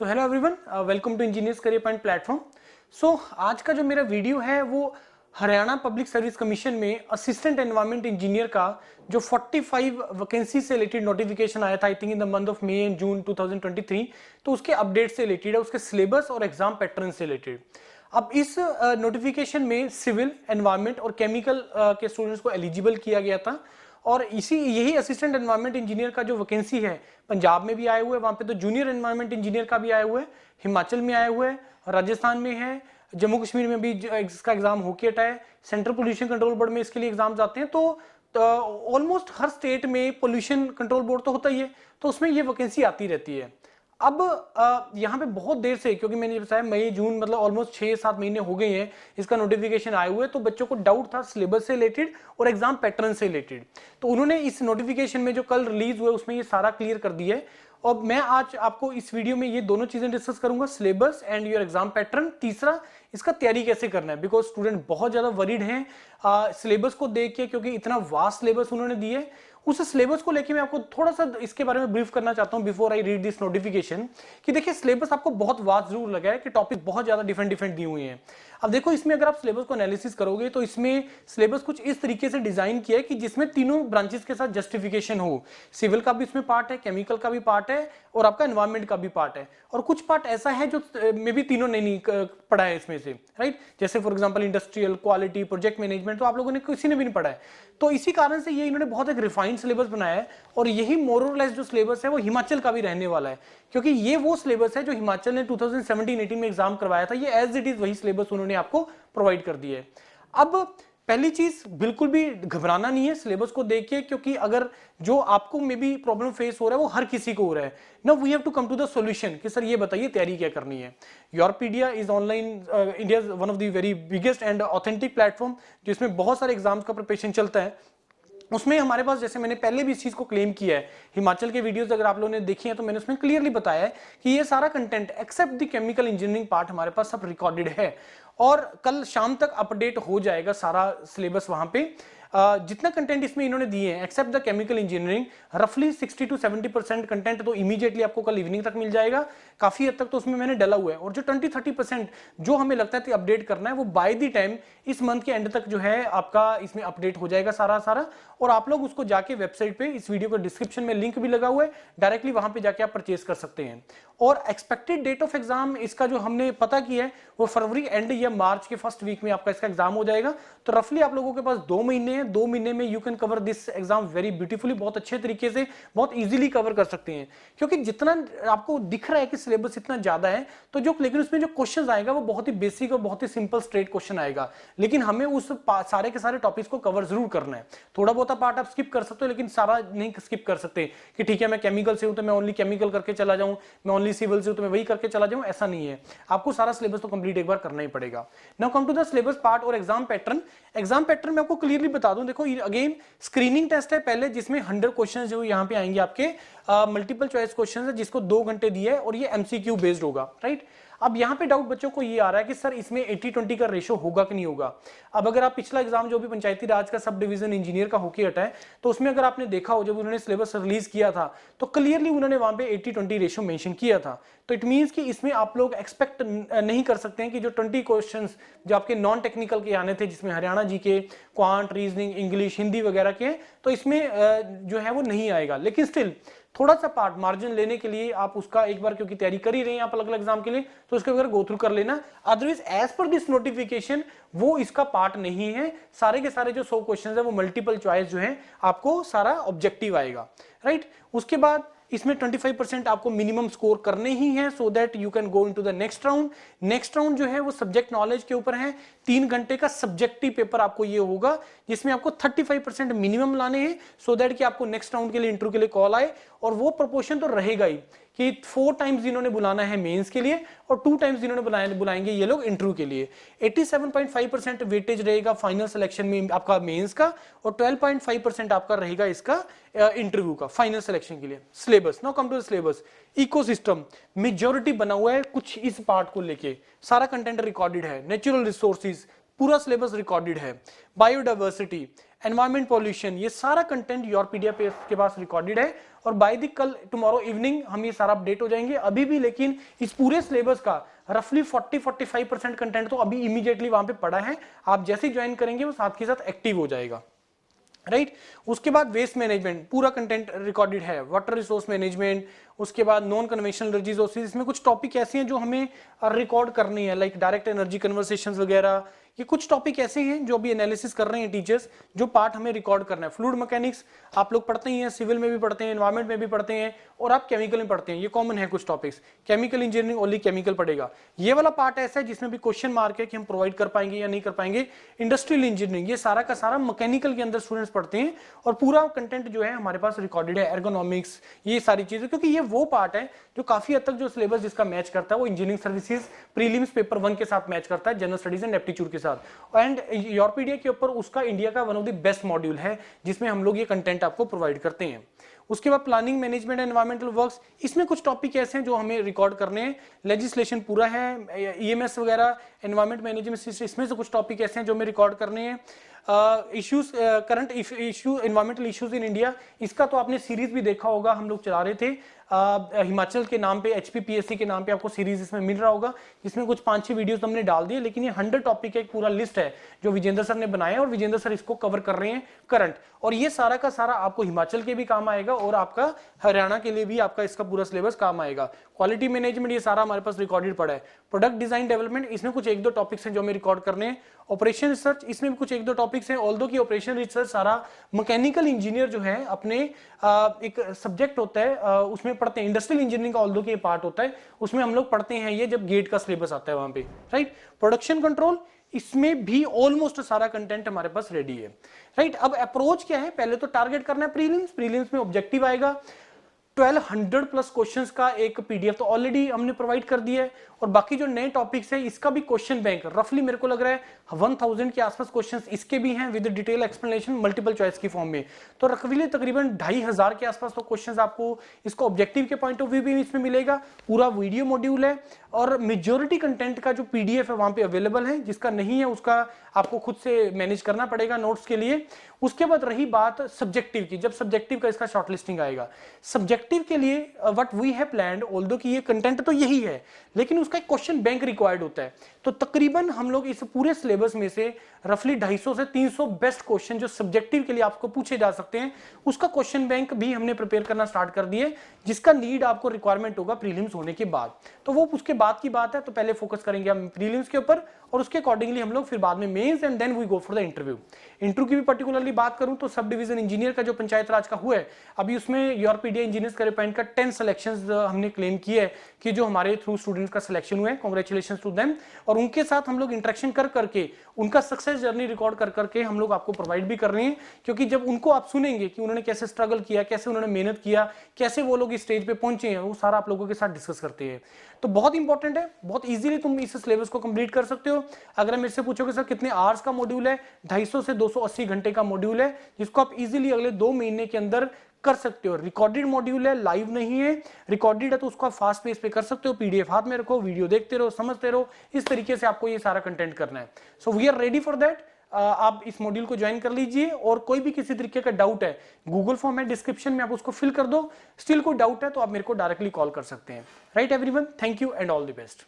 So hello everyone, welcome to engineers career point platform. So आज का जो मेरा वीडियो है वो हरियाणा पब्लिक सर्विस कमीशन में असिस्टेंट एनवायरनमेंट इंजीनियर का जो 45 वैकेंसी से रिलेटेड नोटिफिकेशन आया था I think in the month of May and June 2023, तो उसके अपडेट से रिलेटेड है, उसके सिलेबस और एग्जाम पैटर्न से रिलेटेड। अब इस नोटिफिकेशन में सिविल, एनवायरनमेंट और केमिकल के स्टूडेंट्स को एलिजिबल किया गया था और यही असिस्टेंट एनवायरनमेंट इंजीनियर का जो वैकेंसी है पंजाब में भी आए हुए हैं, वहां पे तो जूनियर एनवायरनमेंट इंजीनियर का भी आए हुए हैं, हिमाचल में आए हुए हैं, राजस्थान में है, जम्मू कश्मीर में भी इसका एग्जाम होके हटा है, सेंट्रल पोल्यूशन कंट्रोल बोर्ड में इसके लिए एग्जाम आते हैं। तो ऑलमोस्ट हर स्टेट में पोल्यूशन कंट्रोल बोर्ड तो होता ही है, तो उसमें ये वैकेंसी आती रहती है। अब यहाँ पे बहुत देर से, क्योंकि मैंने बताया मई जून मतलब ऑलमोस्ट 6-7 महीने हो गए हैं इसका नोटिफिकेशन आए हुए, तो बच्चों को डाउट था सिलेबस से रिलेटेड और एग्जाम पैटर्न से रिलेटेड। तो उन्होंने इस नोटिफिकेशन में जो कल रिलीज हुए उसमें ये सारा क्लियर कर दिया है और मैं आज आपको इस वीडियो में ये दोनों चीजें डिस्कस करूंगा, syllabus and your exam pattern. तीसरा, इसका तैयारी कैसे करना है, बिकॉज स्टूडेंट बहुत ज्यादा वरीड हैं सिलेबस को देख के, क्योंकि इतना वास्ट सिलेबस उन्होंने दिए। उस सिलेबस को लेके मैं आपको थोड़ा सा इसके बारे में ब्रीफ करना चाहता हूं before I read this notification, कि देखिए सिलेबस आपको बहुत वास्ट जरूर लगा है कि टॉपिक बहुत ज्यादा डिफरेंट दिए हुए हैं। अब देखो इसमें अगर आप सिलेबस को एनालिसिस करोगे तो इसमें सिलेबस कुछ इस तरीके से डिजाइन किया है कि जिसमें तीनों ब्रांचेस के साथ जस्टिफिकेशन हो। सिविल का भी इसमें पार्ट है, केमिकल का भी पार्ट है और आपका एनवायरमेंट का भी पार्ट है, और कुछ पार्ट ऐसा है जो मे भी तीनों नहीं पढ़ा है इसमें से, राइट। जैसे for example industrial, quality, project management, तो आप लोगों ने किसी ने भी नहीं पढ़ा है। तो इसी कारण से ये इन्होंने बहुत एक रिफाइंड सिलेबस बनाया है और यही मोर और लेस जो सिलेबस है वो हिमाचल का भी रहने वाला है, क्योंकि ये वो सिलेबस है जो हिमाचल ने 2017-18 में एग्जाम करवाया था। ये एज इट इज वही सिलेबस उन्होंने आपको प्रोवाइड कर दिया है। अब पहली चीज, बिल्कुल भी घबराना नहीं है सिलेबस को देख के, क्योंकि अगर जो आपको मे बी प्रॉब्लम फेस हो रहा है वो हर किसी को हो रहा है। Now we have to come to the solution कि सर ये बताइए तैयारी क्या करनी है। Yourpedia is online India one of the very biggest and authentic platform, जिसमें बहुत सारे एग्जाम्स का प्रिपरेशन चलता है। उसमें हमारे पास, जैसे मैंने पहले भी इस चीज को क्लेम किया है, हिमाचल के वीडियोस अगर आप लोगों ने देखी हैं तो मैंने उसमें क्लियरली बताया है कि ये सारा content except the chemical engineering part हमारे पास सब रिकॉर्डेड है और कल शाम तक अपडेट हो जाएगा सारा सिलेबस वहां पे। जितना कंटेंट इसमें इन्होंने दिए हैं एक्सेप्ट द केमिकल इंजीनियरिंग, रफली 60 to 70% कंटेंट तो इमीडिएटली आपको कल इवनिंग तक मिल जाएगा। काफी हद तक तो उसमें मैंने डाला हुआ है, और जो 20-30% जो हमें लगता है कि अपडेट करना है वो बाय द टाइम इस मंथ के एंड तक जो है आपका इसमें अपडेट हो जाएगा सारा। और आप लोग उसको जाके वेबसाइट पे, इस वीडियो को डिस्क्रिप्शन में लिंक भी लगा हुआ है, डायरेक्टली वहां पे जाके आप परचेज कर सकते हैं। और एक्सपेक्टेड डेट ऑफ एग्जाम इसका जो हमने पता किया है वो फरवरी एंड या मार्च के फर्स्ट वीक में आपका इसका एग्जाम हो जाएगा। तो रफली आप लोगों के पास 2 महीने हैं, 2 महीने में you can cover this exam very beautifully, बहुत अच्छे तरीके से, बहुत इजीली कवर कर सकते हैं। क्योंकि जितना आपको दिख रहा है कि सिलेबस इतना ज्यादा है, तो जो लेकिन उसमें जो क्वेश्चन आएगा वो बहुत ही बेसिक और बहुत ही सिंपल स्ट्रेट क्वेश्चन आएगा, लेकिन हमें उस सारे के सारे टॉपिक्स को कवर जरूर करना है। थोड़ा बहुत पार्ट आप स्किप कर सकते हो, लेकिन सारा नहीं स्किप कर सकते कि ठीक है मैं केमिकल से हूं तो मैं ओनली केमिकल करके चला जाऊं, मैं ओनली सिविल से हूं तो मैं वही करके चला जाऊं, ऐसा नहीं है। आपको सारा सिलेबस तो कंप्लीट एक बार करना ही पड़ेगा। Now come to the syllabus part और एग्जाम पैटर्न। एग्जाम पैटर्न में आपको क्लियरली बता दूं, देखो अगेन स्क्रीनिंग टेस्ट है पहले, जिसमें 100 क्वेश्चन जो यहाँ पे आएंगे आपके मल्टीपल चॉइस क्वेश्चन है, जिसको 2 घंटे दिए है और ये एमसीक्यू बेस्ड होगा, राइट। अब यहाँ पे डाउट बच्चों को ये आ रहा है कि सर इसमें 80-20 का रेशो होगा कि नहीं होगा। अब अगर आप पिछला एग्जाम जो भी पंचायती राज का सब डिवीजन इंजीनियर का होके हटा है, तो उसमें अगर आपने देखा हो जब उन्होंने सिलेबस रिलीज किया था तो क्लियरली उन्होंने वहां पे 80-20 रेशो मेंशन किया था। तो इट मींस कि इसमें आप लोग एक्सपेक्ट नहीं कर सकते हैं कि जो 20 क्वेश्चंस जो आपके नॉन टेक्निकल के आने थे, जिसमें हरियाणा जी के, क्वांट, रीजनिंग, इंग्लिश, हिंदी वगैरह के, तो इसमें जो है वो नहीं आएगा। लेकिन स्टिल थोड़ा सा पार्ट मार्जिन लेने के लिए आप उसका एक बार, क्योंकि तैयारी कर ही रहे हैं आप अलग अलग एग्जाम के लिए, तो उसके अगर गो थ्रू कर लेना। Otherwise as per this notification वो इसका पार्ट नहीं है। सारे के सारे जो 100 क्वेश्चंस है वो मल्टीपल चॉइस जो है आपको सारा ऑब्जेक्टिव आएगा, राइट। उसके बाद इसमें 25% आपको मिनिमम स्कोर करने ही है, so that you can go into the next round. Next round जो है वो सब्जेक्ट नॉलेज के ऊपर है। 3 घंटे का सब्जेक्टिव पेपर आपको ये होगा, जिसमें आपको 35% मिनिमम लाने हैं, सो दैट कि आपको नेक्स्ट राउंड के लिए, इंटरव्यू के लिए कॉल आए। और वो प्रोपोर्शन तो रहेगा ही कि 4 टाइम्स इन्होंने बुलाना है मेंस के लिए और 2 टाइम्स इन्होंने बुलाएंगे ये लोग इंटरव्यू के लिए। 87.5% वेटेज रहेगा फाइनल सिलेक्शन में आपका मेंस का, और 12.5% आपका रहेगा इसका इंटरव्यू का फाइनल सिलेक्शन के लिए। Syllabus, now come to the syllabus. Ecosystem majority बना हुआ है कुछ इस पार्ट को लेके, सारा कंटेंट रिकॉर्डेड है। नेचुरल रिसोर्सेज पूरा सिलेबस रिकॉर्डेड है। बायोडाइवर्सिटी, एनवायरमेंट पॉल्यूशन, ये सारा कंटेंट योर पीडीएफ पे के पास रिकॉर्डेड है और बाय द कल टुमारो इवनिंग हम ये सारा अपडेट हो जाएंगे। अभी भी लेकिन इस पूरे सिलेबस का रफली 40-45% कंटेंट तो अभी इमीडिएटली वहां पे पड़ा है, आप जैसे ज्वाइन करेंगे वो साथ के साथ एक्टिव हो जाएगा, राइट। उसके बाद वेस्ट मैनेजमेंट पूरा कंटेंट रिकॉर्डेड है, वाटर रिसोर्स मैनेजमेंट, उसके बाद नॉन कन्वेंशनल रिसोर्सेज, इसमें कुछ टॉपिक ऐसे हैं जो हमें रिकॉर्ड करनी है, लाइक डायरेक्ट एनर्जी कन्वर्सेशंस वगैरह। ये कुछ टॉपिक ऐसे हैं जो अभी एनालिसिस कर रहे हैं टीचर्स, जो पार्ट हमें रिकॉर्ड करना है। फ्लूइड मैकेनिक्स आप लोग पढ़ते ही हैं, सिविल में भी पढ़ते हैं, एनवायरमेंट में भी पढ़ते हैं और आप केमिकल में पढ़ते हैं, ये कॉमन है कुछ topics. Chemical engineering only chemical पढ़ेगा। ये वाला पार्ट ऐसा है जिसमें भी क्वेश्चन मार्क है कि हम प्रोवाइड कर पाएंगे या नहीं कर पाएंगे। इंडस्ट्रियल इंजीनियरिंग, ये सारा का सारा मैकेनिकल के अंदर स्टूडेंट्स पढ़ते हैं और पूरा कंटेंट जो है हमारे पास रिकॉर्डेड है। एर्गोनॉमिक्स, ये सारी चीजें, क्योंकि ये वो पार्ट है जो काफी हद तक जो सिलेबस जिसका मैच करता है वो इंजीनियरिंग सर्विसेज प्रीलिम्स पेपर 1 के साथ मैच करता है, जनरल स्टडीज एंड एप्टीट्यूड के साथ। एंड योरपीडिया के ऊपर उसका इंडिया का one of the best module है जिसमें हम लोग ये कंटेंट आपको प्रोवाइड करते हैं। उसके बाद प्लानिंग मैनेजमेंट एनवायरमेंटल वर्क्स, इसमें कुछ टॉपिक ऐसे हैं जो हमें रिकॉर्ड करने हैं। लेजिस्लेशन पूरा है, ईएमएस वगैरह, एनवायरमेंट मैनेजमेंट, इसमें से कुछ टॉपिक ऐसे हैं जो हमें रिकॉर्ड करने हैं। Issues, current issue, environmental issues in India, इसका तो आपने सीरीज भी देखा होगा, हम लोग चला रहे थे हिमाचल के नाम पे, HPPSC के नाम पे आपको सीरीज इसमें मिल रहा होगा, जिसमें कुछ 5-6 वीडियोस हमने डाल दिए, लेकिन ये 100 टॉपिक का एक पूरा लिस्ट है जो विजेंद्र सर ने बनाया और विजेंद्र सर इसको कवर कर रहे हैं करंट। और ये सारा का सारा आपको हिमाचल के भी काम आएगा और आपका हरियाणा के लिए भी आपका इसका पूरा सिलेबस काम आएगा। क्वालिटी मैनेजमेंट, ये सारा हमारे पास रिकॉर्डेड पड़ा है। प्रोडक्ट डिजाइन डेवलपमेंट, इसमें कुछ 1-2 टॉपिक्स हैं जो हमें रिकॉर्ड करने हैं। ऑपरेशन रिसर्च, इसमें भी कुछ 1-2 टॉपिक्स हैं, ऑल्दो की ऑपरेशन रिसर्च सारा मैकेनिकल इंजीनियर जो है अपने एक सब्जेक्ट होता है उसमें पढ़ते हैं। इंडस्ट्रियल इंजीनियरिंग का ऑल्दो की पार्ट होता है, उसमें हम लोग पढ़ते हैं ये जब गेट का सिलेबस आता है वहां पे, राइट। प्रोडक्शन कंट्रोल, इसमें भी ऑलमोस्ट सारा कंटेंट हमारे पास रेडी है, राइट। अब अप्रोच क्या है, पहले तो टारगेट करना है प्रीलिम्स, प्रीलिम्स में ऑब्जेक्टिव आएगा 1200 प्लस क्वेश्चंस का एक पीडीएफ तो ऑलरेडी हमने प्रोवाइड कर दिया है, और बाकी जो नए टॉपिक्स हैं इसका भी क्वेश्चन बैंक रफली मेरे को लग रहा है 1000 के आसपास क्वेश्चंस इसके भी हैं with detail explanation multiple choice की फॉर्म में। तो रफली तकरीबन 2500 के आसपास तो क्वेश्चंस आपको इसको ऑब्जेक्टिव के पॉइंट ऑफ व्यू भी इसमें मिलेगा। पूरा वीडियो मॉड्यूल है और मेजोरिटी कंटेंट का जो पीडीएफ है वहां पे अवेलेबल है, जिसका नहीं है उसका आपको खुद से मैनेज करना पड़ेगा नोट्स के लिए। उसके बाद रही बात सब्जेक्टिव की, जब सब्जेक्टिव का इसका शॉर्टलिस्टिंग आएगा, सब्जेक्टिव के लिए what we have planned, although कि ये कंटेंट तो यही है लेकिन उसका एक क्वेश्चन बैंक रिक्वायर्ड होता है। तो तकरीबन हम लोग इस पूरे सिलेबस में से रफली 250 से 300 बेस्ट क्वेश्चन जो सब्जेक्टिव के लिए आपको पूछे जा सकते हैं उसका क्वेश्चन बैंक भी हमने प्रिपेयर करना स्टार्ट कर दिए, जिसका नीड आपको रिक्वायरमेंट होगा प्रीलिम्स होने के बाद। तो वो उसके बाद की बात है, तो पहले फोकस करेंगे हम प्रीलिम्स के ऊपर और उसके अकॉर्डिंगली हम लोग फिर बाद में mains and then we go for the interview. Interview की भी पर्टिकुलरली बात करूं तो सब डिवीजन इंजीनियर का जो पंचायत राज का हुआ है अभी उसमें योरपीडिया इंजीनियर्स करियर पॉइंट का 10 सिलेक्शंस हमने क्लेम किया है कि जो हमारे थ्रू स्टूडेंट्स का सिलेक्शन हुआ है, कांग्रेचुलेशंस टू देम। और उनके साथ हम लोग इंटरेक्शन कर करके उनका सक्सेस जर्नी रिकॉर्ड कर करके हम लोग आपको प्रोवाइड भी कर रहे हैं, क्योंकि जब उनको आप सुनेंगे कि उन्होंने कैसे स्ट्रगल किया, कैसे उन्होंने मेहनत किया, कैसे वो लोग इस स्टेज पे पहुंचे हैं, वो सारा आप लोगों के साथ डिस्कस करते हैं। तो बहुत इंपॉर्टेंट है, बहुत इजीली तुम इस सिलेबस को कंप्लीट कर सकते हो। अगर मेरे से पूछोगे सर कितने आवर्स का मॉड्यूल है, 250 से 280 घंटे का मॉड्यूल है, जिसको आप इजीली अगले 2 महीने के अंदर कर सकते हो। रिकॉर्डेड मॉड्यूल है, लाइव नहीं है, रिकॉर्डेड है तो उसको आप फास्ट पेस पे कर सकते हो। पीडीएफ हाथ में रखो, वीडियो देखते रहो, समझते रहो, इस तरीके से आपको ये सारा कंटेंट करना है। So we are ready for that. आप इस मॉड्यूल को ज्वाइन कर लीजिए और कोई भी किसी तरीके का डाउट है, गूगल फॉर्म है डिस्क्रिप्शन में, आप उसको फिल कर दो। स्टिल कोई डाउट है तो आप मेरे को डायरेक्टली कॉल कर सकते हैं। Right everyone, thank you and all the best.